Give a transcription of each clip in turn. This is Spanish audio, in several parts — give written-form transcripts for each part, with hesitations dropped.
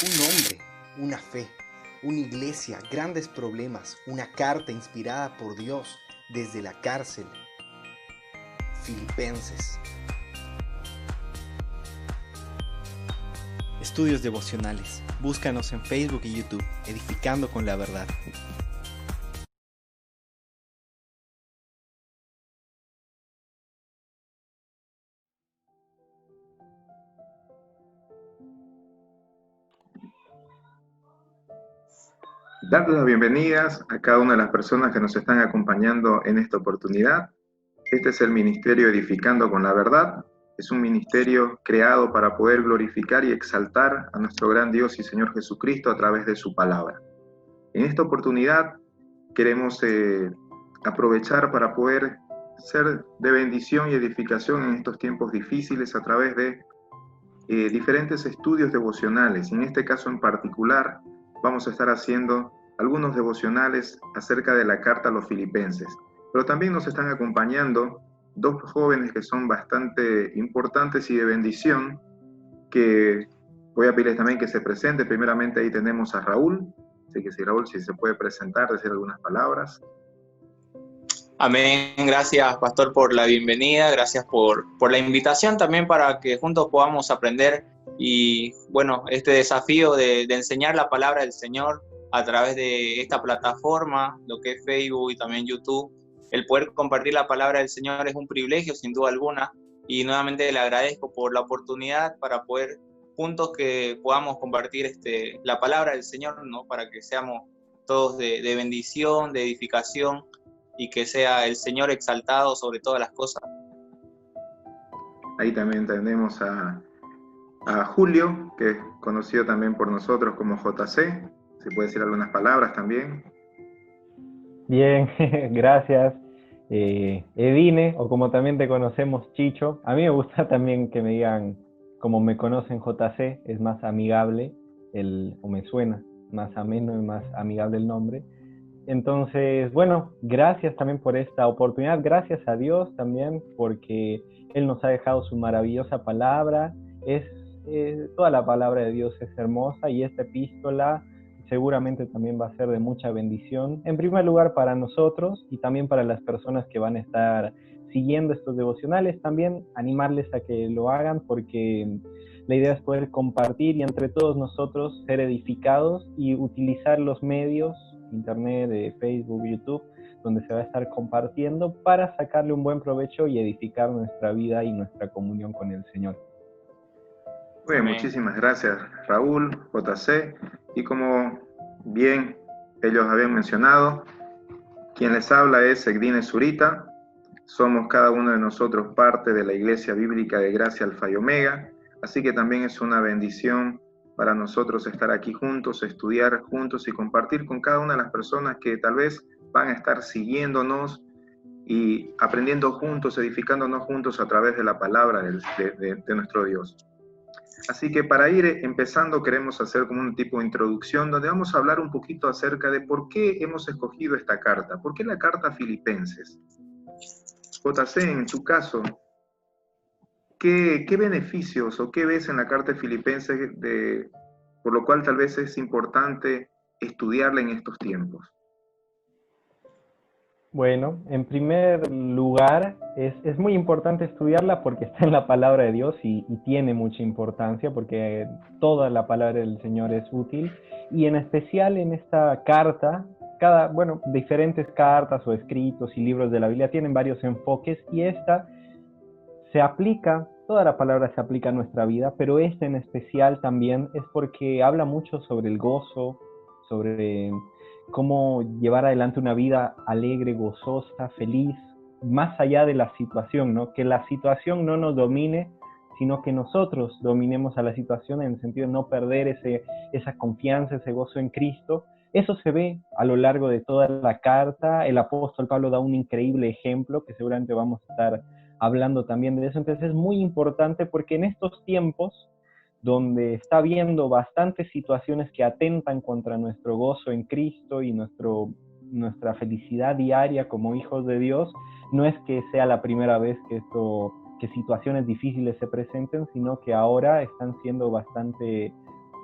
Un hombre, una fe, una iglesia, grandes problemas, una carta inspirada por Dios desde la cárcel. Filipenses. Estudios devocionales. Búscanos en Facebook y YouTube, Edificando con la Verdad. Darles las bienvenidas a cada una de las personas que nos están acompañando en esta oportunidad. Este es el Ministerio Edificando con la Verdad. Es un ministerio creado para poder glorificar y exaltar a nuestro gran Dios y Señor Jesucristo a través de su palabra. En esta oportunidad queremos aprovechar para poder ser de bendición y edificación en estos tiempos difíciles a través de diferentes estudios devocionales. En este caso en particular vamos a estar haciendo algunos devocionales acerca de la carta a los filipenses. Pero también nos están acompañando dos jóvenes que son bastante importantes y de bendición, que voy a pedirles también que se presenten. Primeramente ahí tenemos a Raúl. Así que si Raúl, si se puede presentar, decir algunas palabras. Amén, gracias Pastor por la bienvenida, gracias por la invitación también para que juntos podamos aprender y bueno, este desafío de enseñar la palabra del Señor a través de esta plataforma, lo que es Facebook y también YouTube. El poder compartir la palabra del Señor es un privilegio sin duda alguna y nuevamente le agradezco por la oportunidad para poder juntos que podamos compartir la palabra del Señor, ¿no? Para que seamos todos de bendición, de edificación, y que sea el Señor exaltado sobre todas las cosas. Ahí también tenemos a Julio, que es conocido también por nosotros como JC. Si puede decir algunas palabras también. Bien, gracias. Edine, o como también te conocemos, Chicho. A mí me gusta también que me digan, como me conocen, JC, es más amigable, o me suena más ameno y más amigable el nombre. Entonces, bueno, gracias también por esta oportunidad, gracias a Dios también, porque Él nos ha dejado su maravillosa palabra. Toda la palabra de Dios es hermosa y esta epístola seguramente también va a ser de mucha bendición, en primer lugar para nosotros y también para las personas que van a estar siguiendo estos devocionales. También animarles a que lo hagan, porque la idea es poder compartir y entre todos nosotros ser edificados y utilizar los medios, internet, Facebook, YouTube, donde se va a estar compartiendo para sacarle un buen provecho y edificar nuestra vida y nuestra comunión con el Señor. Bien, muchísimas gracias Raúl, JC, y como bien ellos habían mencionado, quien les habla es Egdine Zurita. Somos cada uno de nosotros parte de la Iglesia Bíblica de Gracia Alfa y Omega, así que también es una bendición para nosotros estar aquí juntos, estudiar juntos y compartir con cada una de las personas que tal vez van a estar siguiéndonos y aprendiendo juntos, edificándonos juntos a través de la palabra de nuestro Dios. Así que para ir empezando queremos hacer como un tipo de introducción donde vamos a hablar un poquito acerca de por qué hemos escogido esta carta. ¿Por qué la carta a Filipenses? JC, en tu caso, ¿qué beneficios o qué ves en la carta de Filipenses por lo cual tal vez es importante estudiarla en estos tiempos? Bueno, en primer lugar, es muy importante estudiarla porque está en la palabra de Dios y tiene mucha importancia, porque toda la palabra del Señor es útil, y en especial en esta carta, diferentes cartas o escritos y libros de la Biblia tienen varios enfoques, y esta se aplica, toda la palabra se aplica a nuestra vida, pero esta en especial también es porque habla mucho sobre el gozo, sobre cómo llevar adelante una vida alegre, gozosa, feliz, más allá de la situación, ¿no? Que la situación no nos domine, sino que nosotros dominemos a la situación, en el sentido de no perder esa confianza, ese gozo en Cristo. Eso se ve a lo largo de toda la carta. El apóstol Pablo da un increíble ejemplo, que seguramente vamos a estar hablando también de eso. Entonces es muy importante porque en estos tiempos, donde está habiendo bastantes situaciones que atentan contra nuestro gozo en Cristo y nuestra felicidad diaria como hijos de Dios, no es que sea la primera vez que situaciones difíciles se presenten, sino que ahora están siendo bastante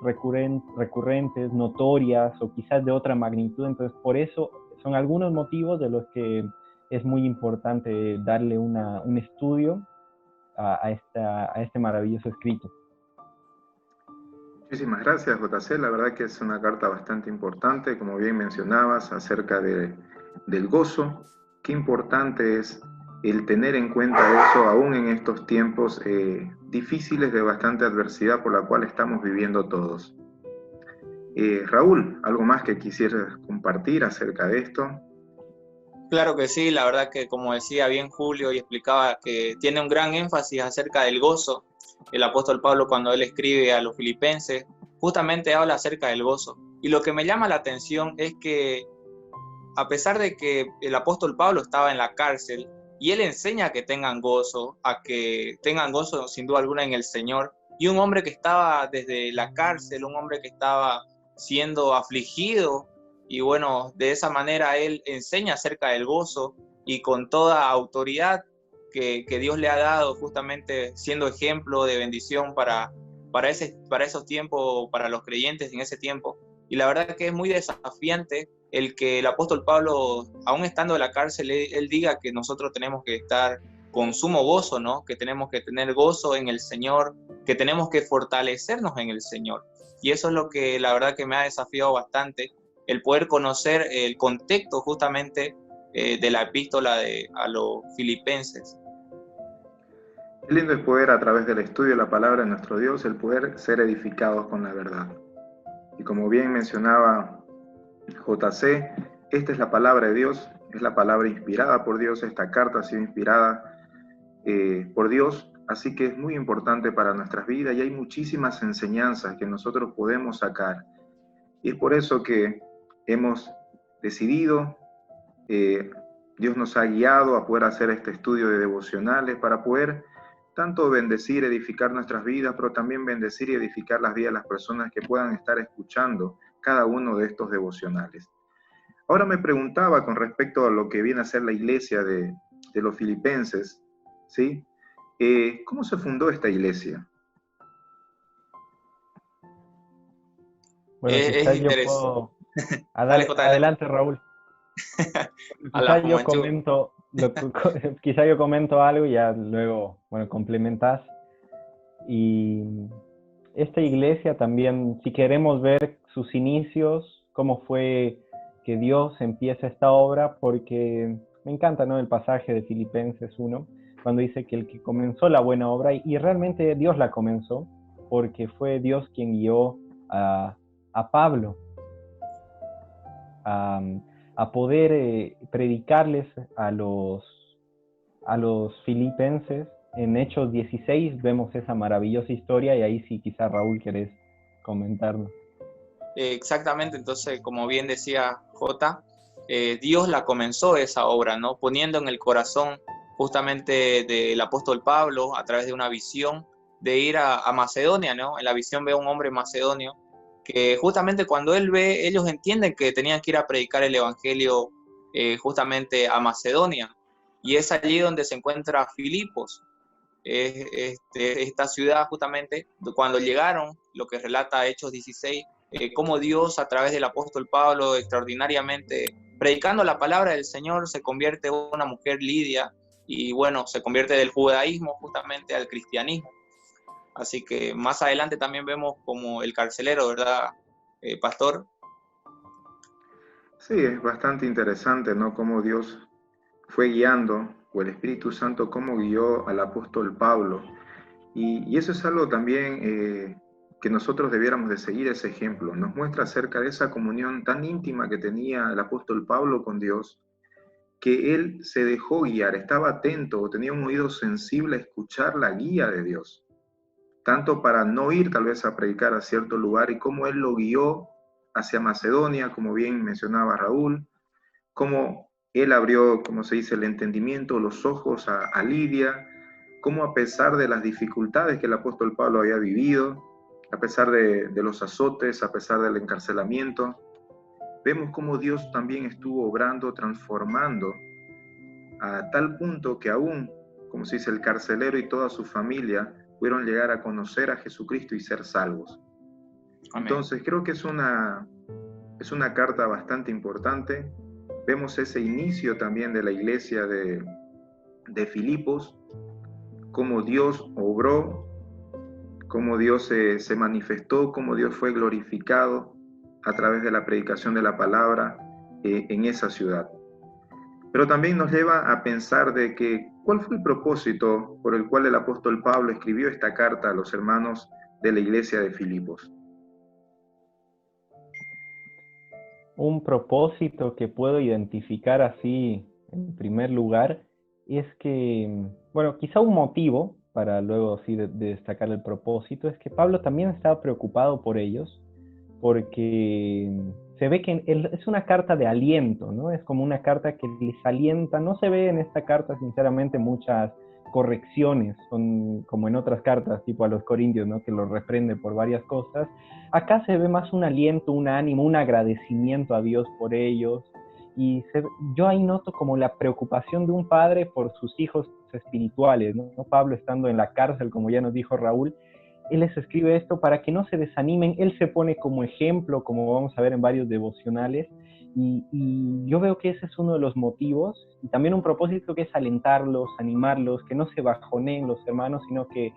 recurrentes, notorias o quizás de otra magnitud. Entonces, por eso son algunos motivos de los que es muy importante darle un estudio a este maravilloso escrito. Muchísimas gracias, JC. La verdad que es una carta bastante importante, como bien mencionabas, acerca del gozo. Qué importante es el tener en cuenta eso, aún en estos tiempos difíciles de bastante adversidad por la cual estamos viviendo todos. Raúl, ¿algo más que quisieras compartir acerca de esto? Claro que sí, la verdad que como decía bien Julio y explicaba que tiene un gran énfasis acerca del gozo. El apóstol Pablo, cuando él escribe a los filipenses, justamente habla acerca del gozo. Y lo que me llama la atención es que a pesar de que el apóstol Pablo estaba en la cárcel y él enseña a que tengan gozo sin duda alguna en el Señor, y un hombre que estaba desde la cárcel, un hombre que estaba siendo afligido, y bueno, de esa manera él enseña acerca del gozo y con toda autoridad que Dios le ha dado, justamente siendo ejemplo de bendición para esos tiempos, para los creyentes en ese tiempo. Y la verdad que es muy desafiante el que el apóstol Pablo, aún estando en la cárcel, él diga que nosotros tenemos que estar con sumo gozo, ¿no? Que tenemos que tener gozo en el Señor, que tenemos que fortalecernos en el Señor. Y eso es lo que la verdad que me ha desafiado bastante, el poder conocer el contexto justamente de la epístola a los filipenses. Qué lindo es poder, a través del estudio de la palabra de nuestro Dios, el poder ser edificados con la verdad. Y como bien mencionaba JC, esta es la palabra de Dios, es la palabra inspirada por Dios, esta carta ha sido inspirada por Dios, así que es muy importante para nuestras vidas y hay muchísimas enseñanzas que nosotros podemos sacar. Y es por eso que hemos decidido, Dios nos ha guiado a poder hacer este estudio de devocionales para poder tanto bendecir, edificar nuestras vidas, pero también bendecir y edificar las vidas de las personas que puedan estar escuchando cada uno de estos devocionales. Ahora me preguntaba con respecto a lo que viene a ser la iglesia de los filipenses, ¿sí? ¿Cómo se fundó esta iglesia? Bueno, quizás yo puedo... Adelante, Raúl. Quizá yo comento algo y ya luego, bueno, complementas. Y esta iglesia también, si queremos ver sus inicios, cómo fue que Dios empieza esta obra, porque me encanta, ¿no?, el pasaje de Filipenses 1, cuando dice que el que comenzó la buena obra, y realmente Dios la comenzó, porque fue Dios quien guió a Pablo a poder predicarles a los filipenses. En Hechos 16 vemos esa maravillosa historia y ahí sí quizás Raúl querés comentarlo. Exactamente, entonces como bien decía Jota, Dios la comenzó esa obra, ¿no? Poniendo en el corazón justamente del apóstol Pablo a través de una visión de ir a Macedonia, ¿no? En la visión ve a un hombre macedonio que justamente cuando él ve, ellos entienden que tenían que ir a predicar el evangelio justamente a Macedonia, y es allí donde se encuentra Filipos, esta ciudad justamente. Cuando llegaron, lo que relata Hechos 16, cómo Dios a través del apóstol Pablo extraordinariamente predicando la palabra del Señor se convierte en una mujer lidia y bueno, se convierte del judaísmo justamente al cristianismo. Así que más adelante también vemos como el carcelero, ¿verdad, pastor? Sí, es bastante interesante, ¿no? Cómo Dios fue guiando, o el Espíritu Santo, cómo guió al apóstol Pablo. Y eso es algo también que nosotros debiéramos de seguir ese ejemplo. Nos muestra acerca de esa comunión tan íntima que tenía el apóstol Pablo con Dios, que él se dejó guiar, estaba atento, tenía un oído sensible a escuchar la guía de Dios, tanto para no ir tal vez a predicar a cierto lugar, y cómo él lo guió hacia Macedonia, como bien mencionaba Raúl, cómo él abrió, como se dice, el entendimiento, los ojos a Lidia, cómo a pesar de las dificultades que el apóstol Pablo había vivido, a pesar de los azotes, a pesar del encarcelamiento, vemos cómo Dios también estuvo obrando, transformando, a tal punto que aún, como se dice, el carcelero y toda su familia pudieron llegar a conocer a Jesucristo y ser salvos. Amén. Entonces creo que es una carta bastante importante. Vemos ese inicio también de la iglesia de Filipos, cómo Dios obró, cómo Dios se manifestó, cómo Dios fue glorificado a través de la predicación de la palabra en esa ciudad. Pero también nos lleva a pensar de que cuál fue el propósito por el cual el apóstol Pablo escribió esta carta a los hermanos de la iglesia de Filipos. Un propósito que puedo identificar así en primer lugar es que, bueno, quizá un motivo para luego sí de destacar el propósito es que Pablo también estaba preocupado por ellos, porque se ve que es una carta de aliento, ¿no? Es como una carta que les alienta. No se ve en esta carta, sinceramente, muchas correcciones, son como en otras cartas, tipo a los Corintios, ¿no? Que los reprende por varias cosas. Acá se ve más un aliento, un ánimo, un agradecimiento a Dios por ellos. Y yo ahí noto como la preocupación de un padre por sus hijos espirituales, ¿no? Pablo estando en la cárcel, como ya nos dijo Raúl, él les escribe esto para que no se desanimen. Él se pone como ejemplo, como vamos a ver en varios devocionales, y yo veo que ese es uno de los motivos, y también un propósito que es alentarlos, animarlos, que no se bajoneen los hermanos, sino que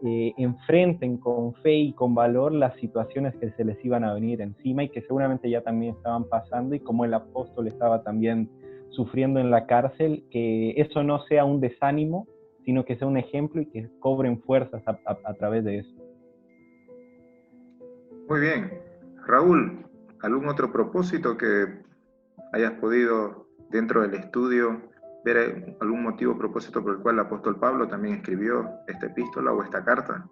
enfrenten con fe y con valor las situaciones que se les iban a venir encima y que seguramente ya también estaban pasando, y como el apóstol estaba también sufriendo en la cárcel, que eso no sea un desánimo, sino que sea un ejemplo y que cobren fuerzas a través de eso. Muy bien. Raúl, ¿algún otro propósito que hayas podido dentro del estudio ver algún motivo o propósito por el cual el apóstol Pablo también escribió esta epístola o esta carta?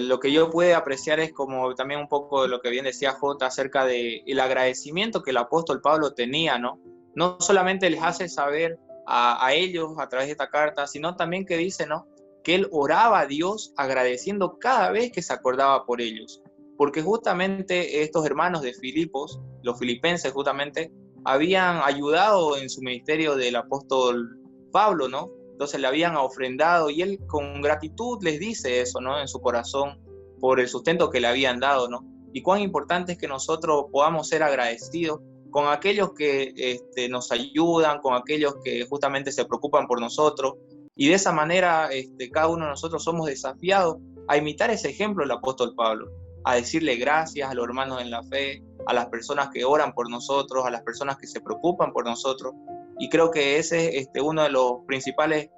Lo que yo pude apreciar es como también un poco de lo que bien decía Jota acerca del agradecimiento que el apóstol Pablo tenía, ¿no? No solamente les hace saber a ellos a través de esta carta, sino también que dice, ¿no? Que él oraba a Dios agradeciendo cada vez que se acordaba por ellos. Porque justamente estos hermanos de Filipos, los filipenses justamente, habían ayudado en su ministerio del apóstol Pablo, ¿no? Entonces le habían ofrendado y él con gratitud les dice eso, ¿no? En su corazón por el sustento que le habían dado, ¿no? Y cuán importante es que nosotros podamos ser agradecidos con aquellos que nos ayudan, con aquellos que justamente se preocupan por nosotros. Y de esa manera cada uno de nosotros somos desafiados a imitar ese ejemplo del apóstol Pablo, a decirle gracias a los hermanos en la fe, a las personas que oran por nosotros, a las personas que se preocupan por nosotros. Y creo que ese es uno de los principales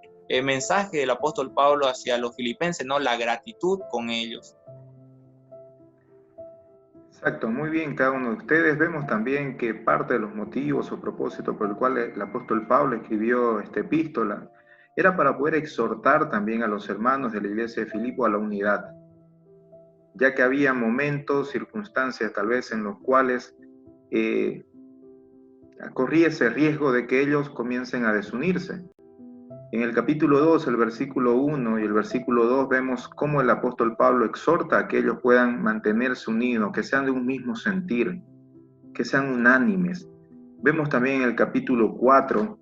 mensajes del apóstol Pablo hacia los filipenses, ¿no? La gratitud con ellos. Exacto, muy bien cada uno de ustedes. Vemos también que parte de los motivos o propósitos por el cual el apóstol Pablo escribió esta epístola era para poder exhortar también a los hermanos de la iglesia de Filipo a la unidad, ya que había momentos, circunstancias tal vez en los cuales corría ese riesgo de que ellos comiencen a desunirse. En el capítulo 2, el versículo 1 y el versículo 2, vemos cómo el apóstol Pablo exhorta a que ellos puedan mantenerse unidos, que sean de un mismo sentir, que sean unánimes. Vemos también en el capítulo 4,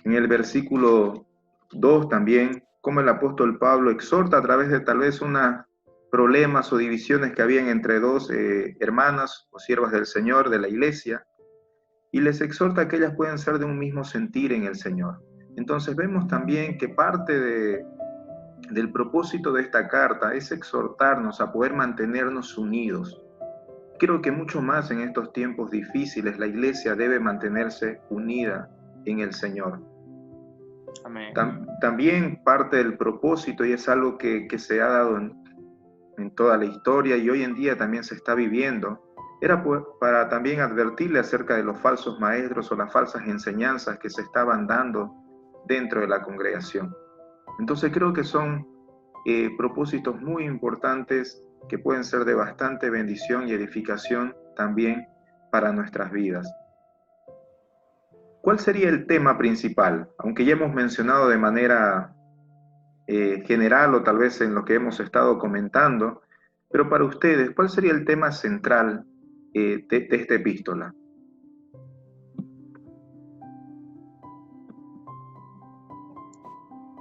en el versículo 2 también, cómo el apóstol Pablo exhorta a través de tal vez unos problemas o divisiones que habían entre dos hermanas o siervas del Señor, de la iglesia, y les exhorta a que ellas puedan ser de un mismo sentir en el Señor. Entonces vemos también que parte del propósito de esta carta es exhortarnos a poder mantenernos unidos. Creo que mucho más en estos tiempos difíciles la iglesia debe mantenerse unida en el Señor. Amén. También parte del propósito, y es algo que se ha dado en toda la historia y hoy en día también se está viviendo, era para también advertirle acerca de los falsos maestros o las falsas enseñanzas que se estaban dando dentro de la congregación. Entonces creo que son propósitos muy importantes que pueden ser de bastante bendición y edificación también para nuestras vidas. ¿Cuál sería el tema principal? Aunque ya hemos mencionado de manera general o tal vez en lo que hemos estado comentando, pero para ustedes, ¿cuál sería el tema central de esta epístola?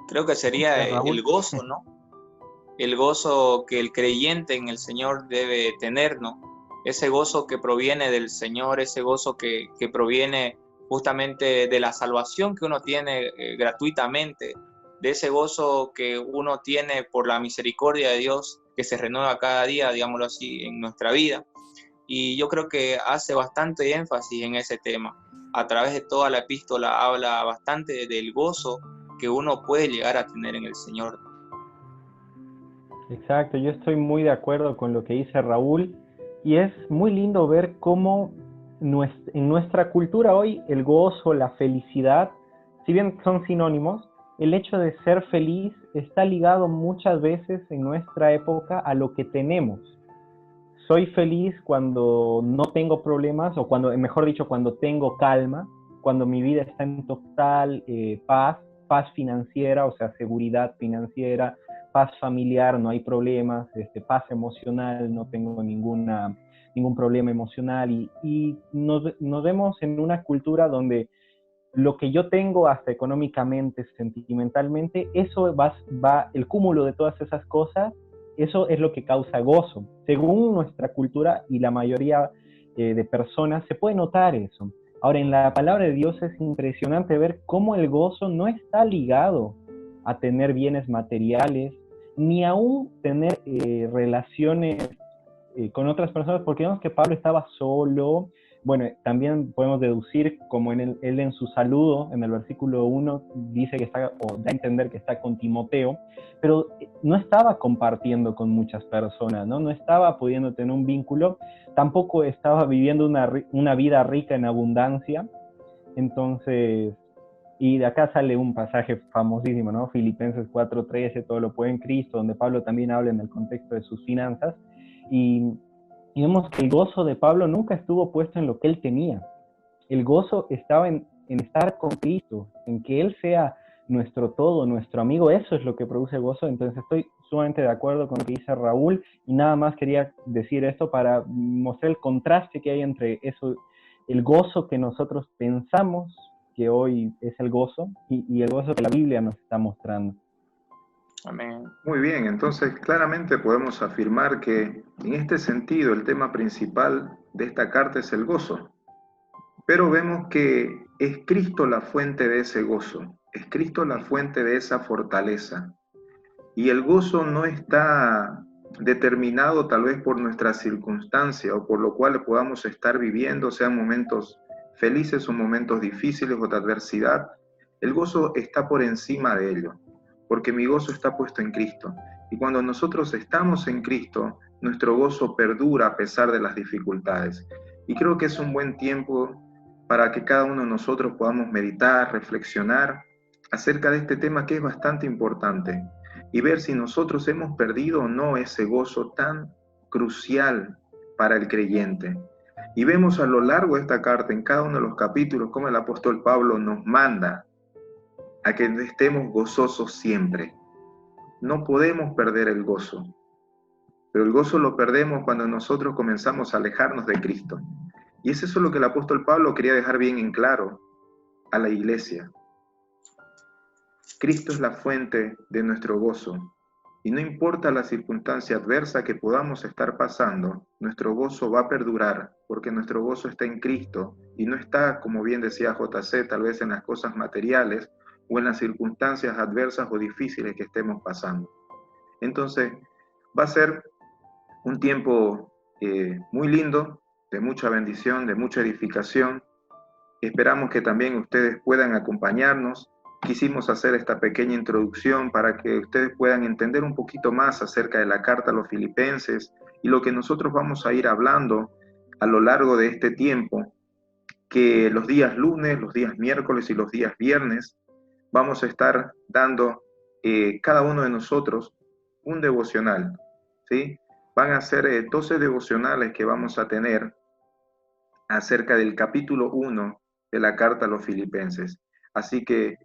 Creo que sería el gozo, ¿no? el gozo que el creyente en el Señor debe tener, ¿no? Ese gozo que proviene del Señor, ese gozo que proviene justamente de la salvación que uno tiene gratuitamente, de ese gozo que uno tiene por la misericordia de Dios que se renueva cada día, digámoslo así, en nuestra vida. Y yo creo que hace bastante énfasis en ese tema. A través de toda la epístola habla bastante del gozo que uno puede llegar a tener en el Señor. Exacto, yo estoy muy de acuerdo con lo que dice Raúl, y es muy lindo ver cómo en nuestra cultura hoy el gozo, la felicidad, si bien son sinónimos, el hecho de ser feliz está ligado muchas veces en nuestra época a lo que tenemos. Soy feliz cuando no tengo problemas, o cuando, mejor dicho, cuando tengo calma, cuando mi vida está en total paz financiera, o sea, seguridad financiera, paz familiar, no hay problemas, paz emocional, no tengo ningún problema emocional, y nos vemos en una cultura donde lo que yo tengo, hasta económicamente, sentimentalmente, eso va el cúmulo de todas esas cosas, eso es lo que causa gozo. Según nuestra cultura y la mayoría de personas, se puede notar eso. Ahora, en la palabra de Dios es impresionante ver cómo el gozo no está ligado a tener bienes materiales, ni aún tener relaciones con otras personas, porque vemos que Pablo estaba solo. Bueno, también podemos deducir, como él en su saludo, en el versículo 1, dice que está, o da a entender que está con Timoteo, pero no estaba compartiendo con muchas personas, ¿no? No estaba pudiendo tener un vínculo, tampoco estaba viviendo una vida rica en abundancia. Entonces, y de acá sale un pasaje famosísimo, ¿no? Filipenses 4:13, todo lo puede en Cristo, donde Pablo también habla en el contexto de sus finanzas, y vemos que el gozo de Pablo nunca estuvo puesto en lo que él tenía. El gozo estaba en estar con Cristo, en que Él sea nuestro todo, nuestro amigo. Eso es lo que produce gozo. Entonces estoy sumamente de acuerdo con lo que dice Raúl, y nada más quería decir esto para mostrar el contraste que hay entre eso, el gozo que nosotros pensamos que hoy es el gozo, y el gozo que la Biblia nos está mostrando. Amén. Muy bien, entonces claramente podemos afirmar que en este sentido el tema principal de esta carta es el gozo. Pero vemos que es Cristo la fuente de ese gozo, es Cristo la fuente de esa fortaleza. Y el gozo no está determinado tal vez por nuestra circunstancia o por lo cual podamos estar viviendo, sean momentos felices o momentos difíciles o de adversidad. El gozo está por encima de ello, porque mi gozo está puesto en Cristo. Y cuando nosotros estamos en Cristo, nuestro gozo perdura a pesar de las dificultades. Y creo que es un buen tiempo para que cada uno de nosotros podamos meditar, reflexionar acerca de este tema que es bastante importante, y ver si nosotros hemos perdido o no ese gozo tan crucial para el creyente. Y vemos a lo largo de esta carta, en cada uno de los capítulos, cómo el apóstol Pablo nos manda a que estemos gozosos siempre. No podemos perder el gozo, pero el gozo lo perdemos cuando nosotros comenzamos a alejarnos de Cristo. Y es eso lo que el apóstol Pablo quería dejar bien en claro a la iglesia. Cristo es la fuente de nuestro gozo, y no importa la circunstancia adversa que podamos estar pasando, nuestro gozo va a perdurar, porque nuestro gozo está en Cristo y no está, como bien decía JC, tal vez en las cosas materiales o en las circunstancias adversas o difíciles que estemos pasando. Entonces, va a ser un tiempo muy lindo, de mucha bendición, de mucha edificación. Esperamos que también ustedes puedan acompañarnos. Quisimos hacer esta pequeña introducción para que ustedes puedan entender un poquito más acerca de la carta a los Filipenses y lo que nosotros vamos a ir hablando a lo largo de este tiempo, que los días lunes, los días miércoles y los días viernes vamos a estar dando cada uno de nosotros un devocional, ¿sí? Van a ser 12 devocionales que vamos a tener acerca del capítulo 1 de la carta a los Filipenses. Así que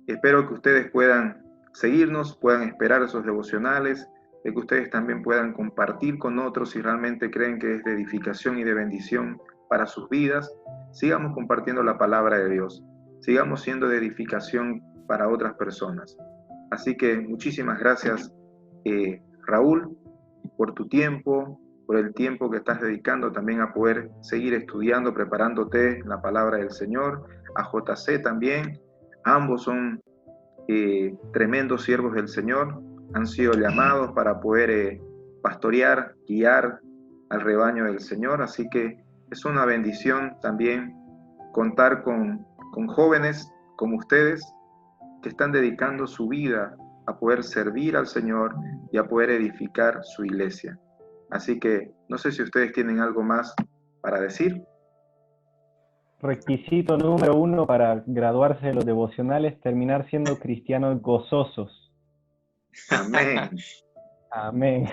espero que ustedes puedan seguirnos, puedan esperar esos devocionales, de que ustedes también puedan compartir con otros si realmente creen que es de edificación y de bendición para sus vidas. Sigamos compartiendo la palabra de Dios, sigamos siendo de edificación para otras personas. Así que muchísimas gracias Raúl, por tu tiempo, por el tiempo que estás dedicando también a poder seguir estudiando, preparándote la palabra del Señor. A JC también, ambos son tremendos siervos del Señor, han sido llamados para poder pastorear, guiar al rebaño del Señor, así que es una bendición también contar con jóvenes como ustedes que están dedicando su vida a poder servir al Señor y a poder edificar su iglesia. Así que no sé si ustedes tienen algo más para decir. Requisito número 1 para graduarse de los devocionales, terminar siendo cristianos gozosos. Amén. Amén.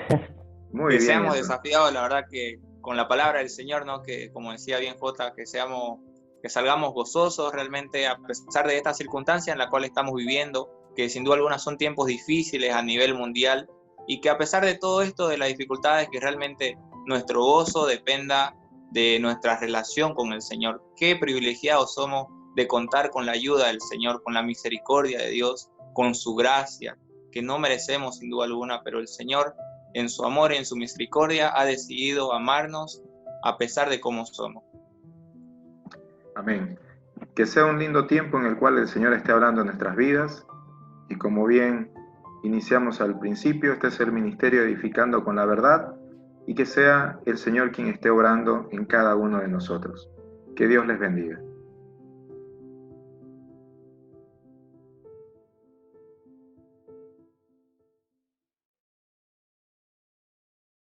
Muy que bien. Seamos desafiados, la verdad, que con la palabra del Señor, ¿no? Que como decía bien Jota, que salgamos gozosos realmente a pesar de esta circunstancia en la cual estamos viviendo, que sin duda alguna son tiempos difíciles a nivel mundial, y que a pesar de todo esto, de las dificultades, que realmente nuestro gozo dependa de nuestra relación con el Señor. Qué privilegiados somos de contar con la ayuda del Señor, con la misericordia de Dios, con su gracia, que no merecemos sin duda alguna, pero el Señor en su amor y en su misericordia ha decidido amarnos a pesar de cómo somos. Amén. Que sea un lindo tiempo en el cual el Señor esté hablando en nuestras vidas, y como bien iniciamos al principio, este es el ministerio Edificando con la Verdad, y que sea el Señor quien esté obrando en cada uno de nosotros. Que Dios les bendiga.